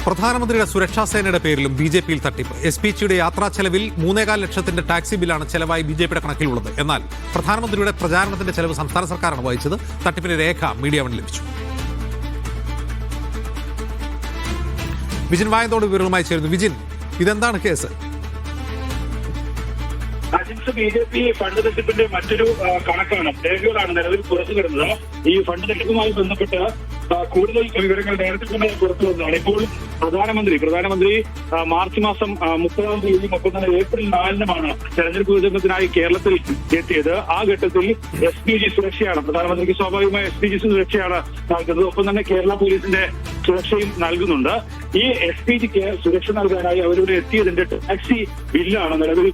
പ്രധാനമന്ത്രിയുടെ സുരക്ഷാ സേനയുടെ പേരിലും ബി.ജെ.പിയിൽ തട്ടിപ്പ്. എസ്.പി.ജിയുടെ യാത്രാ ചെലവിൽ 3.25 ലക്ഷത്തിന്റെ ടാക്സി ബില്ലാണ് ചെലവായി ബി.ജെ.പിയുടെ കണക്കിലുള്ളത്. എന്നാൽ പ്രധാനമന്ത്രിയുടെ പ്രചാരണത്തിന്റെ ചെലവ് സംസ്ഥാന സർക്കാരാണ് വഹിച്ചത്. തട്ടിപ്പിന്റെ രേഖ മീഡിയ വൺ ലഭിച്ചു. വിജിൻ വായന്തോട് വിവരവുമായി ചേരുന്നു. വിജിൻ, ഇതെന്താണ് കേസ്? ബി.ജെ.പി ഫണ്ട് തട്ടിപ്പിന്റെ മറ്റൊരു കണക്കാണ്, രേഖകളാണ് നിലവിൽ പുറത്തു വരുന്നത്. ഈ ഫണ്ട് തട്ടിപ്പുമായി ബന്ധപ്പെട്ട് കൂടുതൽ വിവരങ്ങൾ നേരത്തെ തന്നെ പുറത്തു വന്നതാണ്. ഇപ്പോൾ പ്രധാനമന്ത്രി മാർച്ച് മാസം 30-ാം തീയതി ഏപ്രിൽ 4-നുമാണ് തെരഞ്ഞെടുപ്പ് പ്രചരണത്തിനായി കേരളത്തിൽ എത്തിയത്. ആ ഘട്ടത്തിൽ എസ്.പി.ജി സുരക്ഷയാണ് പ്രധാനമന്ത്രിക്ക് സ്വാഭാവികമായ എസ്.പി.ജി സുരക്ഷയാണ് നൽകുന്നത്. ഒപ്പം തന്നെ കേരള പോലീസിന്റെ സുരക്ഷയും നൽകുന്നുണ്ട്. ഈ എസ്.പി.ജിക്ക് സുരക്ഷ നൽകാനായി അവരിവിടെ എത്തിയതിന്റെ ടാക്സി ബില്ലാണ് നിലവിൽ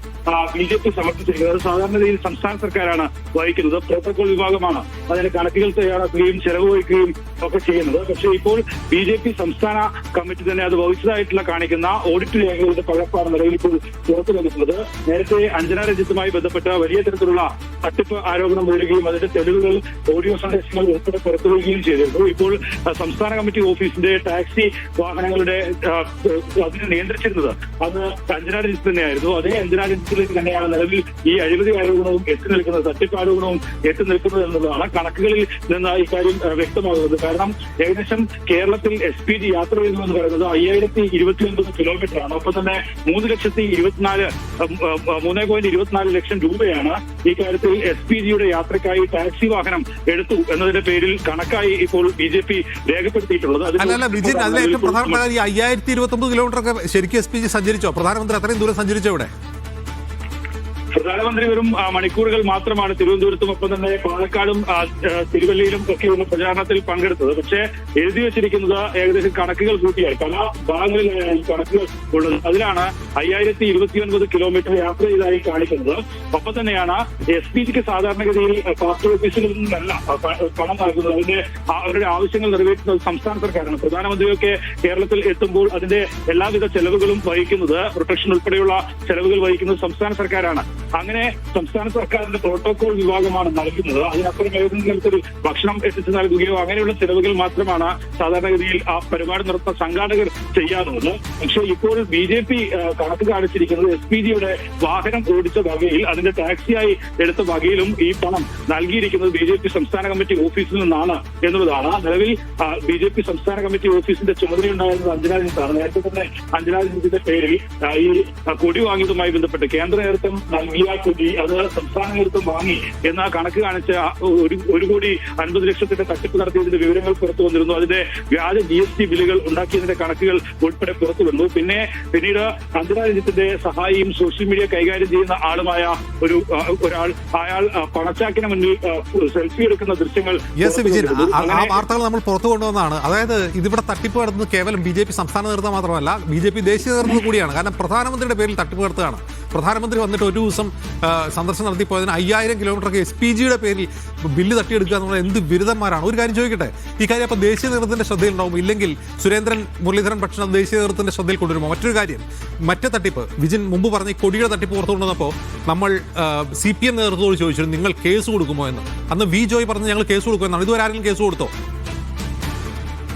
ബി.ജെ.പി സമർപ്പിച്ചിരിക്കുന്നത്. സാധാരണഗതിയിൽ സംസ്ഥാന സർക്കാരാണ് വഹിക്കുന്നത്. പ്രോട്ടോകോൾ വിഭാഗമാണ് അതിന്റെ കണക്കുകൾ തയ്യാറാക്കുകയും ചെലവ് വഹിക്കുകയും ഒക്കെ ചെയ്യുന്നത്. പക്ഷേ ഇപ്പോൾ ബി.ജെ.പി സംസ്ഥാന കമ്മിറ്റി തന്നെ അത് വഹിച്ചതായിട്ടുള്ള കാണിക്കുന്ന ഓഡിറ്റ് രേഖകളുടെ പകർപ്പാണ് നിലവിൽ ഇപ്പോൾ പുറത്തു വന്നിട്ടുള്ളത്. നേരത്തെ അഞ്ജന രഞ്ജിത്തുമായി ബന്ധപ്പെട്ട വലിയ തരത്തിലുള്ള തട്ടിപ്പ് ആരോപണം ഉയരുകയും അതിന്റെ തെളിവുകൾ ഓഡിയോ സന്ദേശങ്ങൾ ഉൾപ്പെടെ പുറത്തുവരികയും ചെയ്തിരുന്നു. ഇപ്പോൾ സംസ്ഥാന കമ്മിറ്റി ഓഫീസിന്റെ ടാക്സി വാഹനങ്ങളുടെ അതിനെ നിയന്ത്രിച്ചിരുന്നത് അത് അഞ്ജന രഞ്ജിത്ത് തന്നെയായിരുന്നു. അതേ അഞ്ജന രഞ്ജിത്തിലേക്ക് തന്നെയാണ് നിലവിൽ ഈ അഴിമതി ആരോപണവും എത്തി നിൽക്കുന്നത്, തട്ടിപ്പ് ആരോപണവും എത്തി നിൽക്കുന്നത് എന്നുള്ളതാണ് കണക്കുകളിൽ നിന്ന് ഇക്കാര്യം വ്യക്തമാകുന്നത്. കാരണം ഏകദേശം കേരളത്തിൽ എസ്.പി.ജി യാത്ര ചെയ്യുന്നതെന്ന് പറയുന്നത് 5029 കിലോമീറ്ററാണ്. ഒപ്പം തന്നെ 3.24 ലക്ഷം രൂപയാണ് ഈ കാര്യത്തിൽ എസ്.പി.ജിയുടെ യാത്രക്കായി ടാക്സി വാഹനം എടുത്തു എന്നതിന്റെ പേരിൽ കണക്കായി ഇപ്പോൾ ബി.ജെ.പി രേഖപ്പെടുത്തിയിട്ടുള്ളത്. വിജിൻ, അതിലേറ്റവും പ്രധാനപ്പെട്ട ഈ 5029 കിലോമീറ്റർ ഒക്കെ ശരിക്കും എസ്.പി.ജി സഞ്ചരിച്ചോ? പ്രധാനമന്ത്രി അത്രയും ദൂരം സഞ്ചരിച്ചോ? ഇവിടെ പ്രധാനമന്ത്രി വെറും മണിക്കൂറുകൾ മാത്രമാണ് തിരുവനന്തപുരത്തും ഒപ്പം തന്നെ പാലക്കാടും തിരുവല്ലയിലും ഒക്കെയുള്ള പ്രചാരണത്തിൽ പങ്കെടുത്തത്. പക്ഷേ എഴുതി വെച്ചിരിക്കുന്നത് ഏകദേശം കണക്കുകൾ കൂട്ടിയായി പല ഭാഗങ്ങളിലാണ് ഈ കണക്കുകൾ ഉള്ളത്. അതിലാണ് 5029 കിലോമീറ്റർ യാത്ര ചെയ്തതായി കാണിക്കുന്നത്. ഒപ്പം തന്നെയാണ് എസ്.പി.ജിക്ക് സാധാരണഗതിയിൽ പാർട്ടി ഓഫീസുകളിൽ നിന്നല്ല പണം നൽകുന്നത്. അവരുടെ ആവശ്യങ്ങൾ നിറവേറ്റുന്നത് സംസ്ഥാന സർക്കാരാണ്. പ്രധാനമന്ത്രിയൊക്കെ കേരളത്തിൽ എത്തുമ്പോൾ അതിന്റെ എല്ലാവിധ ചെലവുകളും വഹിക്കുന്നത്, പ്രൊട്ടക്ഷൻ ഉൾപ്പെടെയുള്ള ചെലവുകൾ വഹിക്കുന്നത് സംസ്ഥാന സർക്കാരാണ്. അങ്ങനെ സംസ്ഥാന സർക്കാരിന്റെ പ്രോട്ടോകോൾ വിഭാഗമാണ് നൽകുന്നത്. അതിനപ്പുറം ഏതെങ്കിലും തരത്തിൽ ഭക്ഷണം എത്തിച്ചു നൽകുകയോ അങ്ങനെയുള്ള ചെലവുകൾ മാത്രമാണ് സാധാരണഗതിയിൽ ആ പരിപാടി നടത്തുന്ന സംഘാടകർ ചെയ്യാറുള്ളത്. പക്ഷേ ഇപ്പോൾ ബി.ജെ.പി കണക്ക് കാണിച്ചിരിക്കുന്നത് എസ്.പി.ജിയുടെ വാഹനം ഓടിച്ച വകയിൽ അതിന്റെ ടാക്സിയായി എടുത്ത വകയിലും ഈ പണം നൽകിയിരിക്കുന്നത് ബി.ജെ.പി സംസ്ഥാന കമ്മിറ്റി ഓഫീസിൽ നിന്നാണ് എന്നുള്ളതാണ്. നിലവിൽ ബി.ജെ.പി സംസ്ഥാന കമ്മിറ്റി ഓഫീസിന്റെ ചുമതലയുണ്ടായിരുന്നത് അഞ്ജന രഞ്ജിത്താണ്. നേരത്തെ തന്നെ അഞ്ജന രഞ്ജിത്തിന്റെ പേരിൽ ഈ കൊടി വാങ്ങിയതുമായി ബന്ധപ്പെട്ട് കേന്ദ്ര നേതൃത്വം നൽകിയ കൊടി അത് സംസ്ഥാന നേതൃത്വം വാങ്ങി എന്ന കണക്ക് കാണിച്ച 1,50,00,000 തട്ടിപ്പ് നടത്തിയതിന്റെ വിവരങ്ങൾ പുറത്തു വന്നിരുന്നു. അതിന്റെ വ്യാജ GST ബില്ലുകൾ ഉണ്ടാക്കിയതിന്റെ കണക്കുകൾ ഉൾപ്പെടെ പുറത്തു വന്നു. പിന്നീട് അഞ്ജന രഞ്ജിത്തിന്റെ സഹായിയും സോഷ്യൽ മീഡിയ കൈകാര്യം ചെയ്യുന്ന ആളുമായ ഒരാൾ അയാൾ പണച്ചാക്കിന് മുന്നിൽ സെൽഫി എടുക്കുന്ന ദൃശ്യങ്ങൾ വാർത്തകൾ നമ്മൾ പുറത്തു കൊണ്ടുവന്നതാണ്. അതായത് ഇതിവിടെ തട്ടിപ്പ് നടത്തുന്നത് കേവലം ബി.ജെ.പി സംസ്ഥാന നേതൃത്വം മാത്രമല്ല, ബി.ജെ.പി ദേശീയ നേതൃത്വം കൂടിയാണ്. കാരണം പ്രധാനമന്ത്രിയുടെ പേരിൽ തട്ടിപ്പ് നടത്തുകയാണ്. പ്രധാനമന്ത്രി വന്നിട്ട് ഒരു ദിവസം സന്ദർശനം നടത്തിപ്പോയതിന് 5000 കിലോമീറ്ററൊക്കെ എസ്.പി.ജിയുടെ പേരിൽ ബില്ല് തട്ടിയെടുക്കുക എന്നുള്ള എന്ത് ബിരുദന്മാരാണ്. ഒരു കാര്യം ചോദിക്കട്ടെ, ഈ കാര്യം അപ്പോൾ ദേശീയ നേതൃത്വത്തിന്റെ ശ്രദ്ധയിലുണ്ടാവും, ഇല്ലെങ്കിൽ സുരേന്ദ്രൻ മുരളീധരൻ പക്ഷം ദേശീയ നേതൃത്വത്തിന്റെ ശ്രദ്ധയിൽ കൊണ്ടുവരുമോ? മറ്റൊരു കാര്യം, മറ്റേ തട്ടിപ്പ് വിജിൻ മുമ്പ് പറഞ്ഞ ഈ കൊടിയുടെ തട്ടിപ്പ് പുറത്തു കൊണ്ടുവന്നപ്പോൾ നമ്മൾ CPM നേതൃത്വത്തോട് ചോദിച്ചിരുന്നു നിങ്ങൾ കേസ് കൊടുക്കുമോ എന്ന്. അന്ന് വി ജോയ് പറഞ്ഞ് ഞങ്ങൾ കേസ് കൊടുക്കുമെന്നാണ്. ഇതുവരെ ആരെങ്കിലും കേസ് കൊടുത്തോ?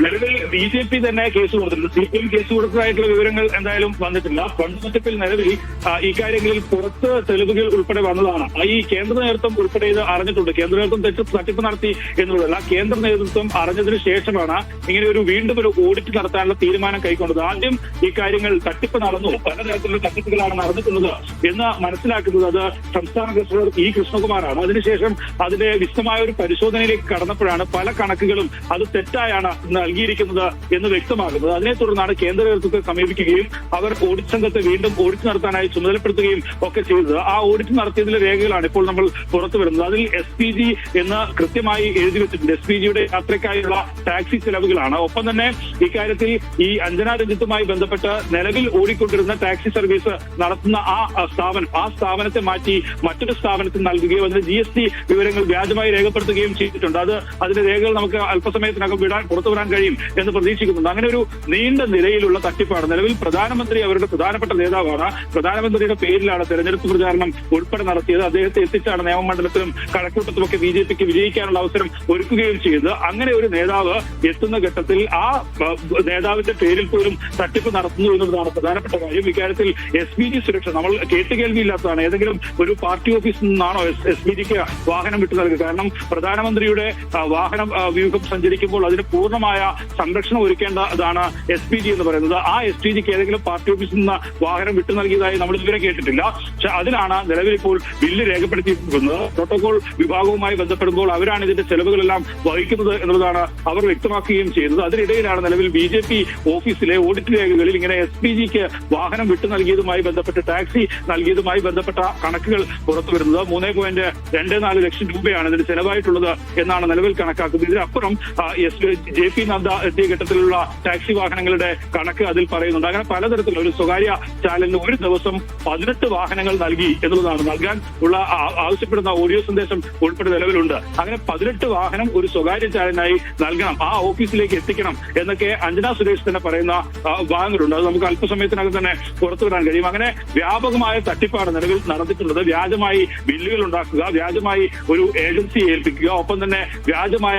നിലവിൽ ബി.ജെ.പി തന്നെ കേസ് കൊടുത്തിട്ടുണ്ട്. CPM കേസ് കൊടുത്തതായിട്ടുള്ള വിവരങ്ങൾ എന്തായാലും വന്നിട്ടില്ല. ഫണ്ട് തട്ടിപ്പിൽ നിലവിൽ ഈ കാര്യങ്ങളിൽ പുറത്ത് തെളിവുകൾ ഉൾപ്പെടെ വന്നതാണ്. ഈ കേന്ദ്ര നേതൃത്വം ഉൾപ്പെടെ ഇത് അറിഞ്ഞിട്ടുണ്ട്. കേന്ദ്ര നേതൃത്വം തട്ടിപ്പ് നടത്തി എന്നുള്ളതല്ല, കേന്ദ്ര നേതൃത്വം അറിഞ്ഞതിന് ശേഷമാണ് ഇങ്ങനെ വീണ്ടും ഒരു ഓഡിറ്റ് നടത്താനുള്ള തീരുമാനം കൈക്കൊണ്ടത്. ആദ്യം ഈ കാര്യങ്ങൾ തട്ടിപ്പ് നടന്നു, പലതരത്തിലുള്ള തട്ടിപ്പുകളാണ് നടന്നിട്ടുള്ളത് എന്ന് മനസ്സിലാക്കുന്നത് അത് സംസ്ഥാന ട്രഷറർ E. കൃഷ്ണകുമാറാണ്. അതിനുശേഷം അതിന്റെ വിശദമായ ഒരു പരിശോധനയിലേക്ക് കടന്നപ്പോഴാണ് പല കണക്കുകളും അത് തെറ്റായാണ് നൽകിയിരിക്കുന്നത് എന്ന് വ്യക്തമാകുന്നത്. അതിനെ തുടർന്നാണ് കേന്ദ്ര നേതൃത്വത്തെ സമീപിക്കുകയും അവർ ഓഡിറ്റ് സംഘത്തെ വീണ്ടും ഓഡിറ്റ് നടത്താനായി ചുമതലപ്പെടുത്തുകയും ഒക്കെ ചെയ്തത്. ആ ഓഡിറ്റ് നടത്തിയതിലെ രേഖകളാണ് ഇപ്പോൾ നമ്മൾ പുറത്തു വരുന്നത്. അതിൽ എസ്.പി.ജി എന്ന് കൃത്യമായി എഴുതി വെച്ചിട്ടുണ്ട്. എസ്.പി.ജിയുടെ യാത്രക്കായുള്ള ടാക്സി ചെലവുകളാണ്. ഒപ്പം തന്നെ ഇക്കാര്യത്തിൽ ഈ അഞ്ജന രഞ്ജിത്തുമായി ബന്ധപ്പെട്ട് നിലവിൽ ഓടിക്കൊണ്ടിരുന്ന ടാക്സി സർവീസ് നടത്തുന്ന ആ സ്ഥാപനത്തെ മാറ്റി മറ്റൊരു സ്ഥാപനത്തിൽ നൽകുകയും അതിന്റെ GST വിവരങ്ങൾ വ്യാജമായി രേഖപ്പെടുത്തുകയും ചെയ്തിട്ടുണ്ട്. അതിന്റെ രേഖകൾ നമുക്ക് അല്പസമയത്തിനകം പുറത്തുവരാൻ കഴിയും എന്ന് പ്രതീക്ഷിക്കുന്നുണ്ട്. അങ്ങനെ ഒരു നീണ്ട നിരയിലുള്ള തട്ടിപ്പാണ്. നിലവിൽ പ്രധാനമന്ത്രി അവരുടെ പ്രധാനപ്പെട്ട നേതാവാണ്. പ്രധാനമന്ത്രിയുടെ പേരിലാണ് തെരഞ്ഞെടുപ്പ് പ്രചാരണം ഉൾപ്പെടെ നടത്തിയത്. അദ്ദേഹത്തെ എത്തിച്ചാണ് നിയമമണ്ഡലത്തിലും കഴക്കൂട്ടത്തുമൊക്കെ BJPക്ക് വിജയിക്കാനുള്ള അവസരം ഒരുക്കുകയും ചെയ്തത്. അങ്ങനെ ഒരു നേതാവ് എത്തുന്ന ഘട്ടത്തിൽ ആ നേതാവിന്റെ പേരിൽ പോലും തട്ടിപ്പ് നടത്തുന്നു എന്നുള്ളതാണ് പ്രധാനപ്പെട്ട കാര്യം. ഇക്കാര്യത്തിൽ SPG സുരക്ഷ നമ്മൾ കേട്ടുകേൾവിയില്ലാത്തതാണ്. ഏതെങ്കിലും ഒരു പാർട്ടി ഓഫീസിൽ നിന്നാണോ SPGക്ക് വാഹനം വിട്ടു നൽകുക? കാരണം പ്രധാനമന്ത്രിയുടെ വാഹനം വ്യൂഹം സഞ്ചരിക്കുമ്പോൾ അതിന് പൂർണ്ണമായ സംരക്ഷണം ഒരുക്കേണ്ടതാണ് SPG എന്ന് പറയുന്നത്. ആ SPGക്ക് ഏതെങ്കിലും പാർട്ടി ഓഫീസിൽ നിന്ന് വാഹനം വിട്ടു നൽകിയതായി നമ്മൾ ഇതുവരെ കേട്ടിട്ടില്ല. പക്ഷെ അതിലാണ് നിലവിൽ ഇപ്പോൾ ബില്ല് രേഖപ്പെടുത്തിയിരിക്കുന്നത്. പ്രോട്ടോകോൾ വിഭാഗവുമായി ബന്ധപ്പെടുമ്പോൾ അവരാണ് ഇതിന്റെ ചെലവുകളെല്ലാം വഹിക്കുന്നത് എന്നുള്ളതാണ് അവർ വ്യക്തമാക്കുകയും ചെയ്യുന്നത്. അതിനിടയിലാണ് നിലവിൽ BJP ഓഫീസിലെ ഓഡിറ്റ് രേഖകളിൽ ഇങ്ങനെ SPGക്ക് വാഹനം വിട്ടു നൽകിയതുമായി ബന്ധപ്പെട്ട് ടാക്സി നൽകിയതുമായി ബന്ധപ്പെട്ട കണക്കുകൾ പുറത്തു വരുന്നത്. 3.24 ലക്ഷം രൂപയാണ് ഇതിന് ചെലവായിട്ടുള്ളത് എന്നാണ് നിലവിൽ കണക്കാക്കുന്നത്. ഇതിനപ്പുറം JP നദ്ദ എത്തിയ ഘട്ടത്തിലുള്ള ടാക്സി വാഹനങ്ങളുടെ കണക്ക് അതിൽ പറയുന്നുണ്ട്. അങ്ങനെ പലതരത്തിലുള്ള ഒരു സ്വകാര്യ ചാനലിന് ഒരു ദിവസം 18 വാഹനങ്ങൾ നൽകി എന്നുള്ളതാണ്. നൽകാൻ ഉള്ള ആവശ്യപ്പെടുന്ന ഓഡിയോ സന്ദേശം ഉൾപ്പെടെ നിലവിലുണ്ട്. അങ്ങനെ 18 വാഹനം ഒരു സ്വകാര്യ ചാനലിനായി നൽകണം, ആ ഓഫീസിലേക്ക് എത്തിക്കണം എന്നൊക്കെ അഞ്ജന സുരേഷ് തന്നെ പറയുന്ന ഭാഗങ്ങളുണ്ട്. അത് നമുക്ക് അല്പസമയത്തിനകം തന്നെ പുറത്തുവിടാൻ കഴിയും. അങ്ങനെ വ്യാപകമായ തട്ടിപ്പാണ് നിലവിൽ നടന്നിട്ടുള്ളത്. വ്യാജമായി ബില്ലുകൾ ഉണ്ടാക്കുക, വ്യാജമായി ഒരു ഏജൻസി ഏൽപ്പിക്കുക, ഒപ്പം തന്നെ വ്യാജമായ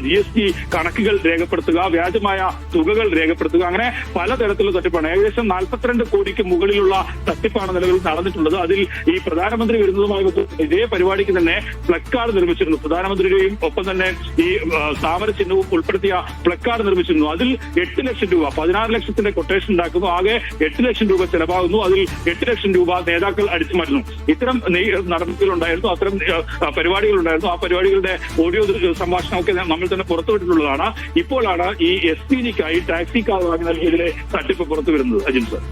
GST കണക്കുകൾ രേഖപ്പെടുത്തുക, വ്യാജമായ തുകകൾ രേഖപ്പെടുത്തുക, അങ്ങനെ പലതരത്തിലുള്ള തട്ടിപ്പാണ്. ഏകദേശം 42 കോടിക്ക് മുകളിലുള്ള തട്ടിപ്പാണ് നിലവിൽ നടന്നിട്ടുള്ളത്. അതിൽ ഈ പ്രധാനമന്ത്രി വരുന്നതുമായി ഇതേ പരിപാടിക്ക് തന്നെ പ്ലക്കാർഡ് നിർമ്മിച്ചിരുന്നു. പ്രധാനമന്ത്രിയുടെയും ഒപ്പം തന്നെ ഈ താമര ചിഹ്നവും ഉൾപ്പെടുത്തിയ പ്ലക്കാർഡ് നിർമ്മിച്ചിരുന്നു. അതിൽ 8 ലക്ഷം രൂപ, 16 ലക്ഷത്തിന്റെ കൊട്ടേഷൻ ഉണ്ടാക്കുന്നു. ആകെ 8 ലക്ഷം രൂപ ചെലവാകുന്നു. അതിൽ 8 ലക്ഷം രൂപ നേതാക്കൾ അടിച്ചു മാറ്റുന്നു. ഇത്തരം നടപടികളുണ്ടായിരുന്നു, അത്തരം പരിപാടികളുണ്ടായിരുന്നു. ആ പരിപാടികളുടെ ഓഡിയോ സംഭാഷണമൊക്കെ നമ്മൾ തന്നെ പുറത്തുവിട്ടിട്ടുള്ളതാണ്. ഇപ്പോഴാണ് ഈ SPGക്കായി ടാക്സി കാർ വാങ്ങി നൽകിയതിലെ തട്ടിപ്പ് പുറത്തു വരുന്നത്. അജിൻ സർ.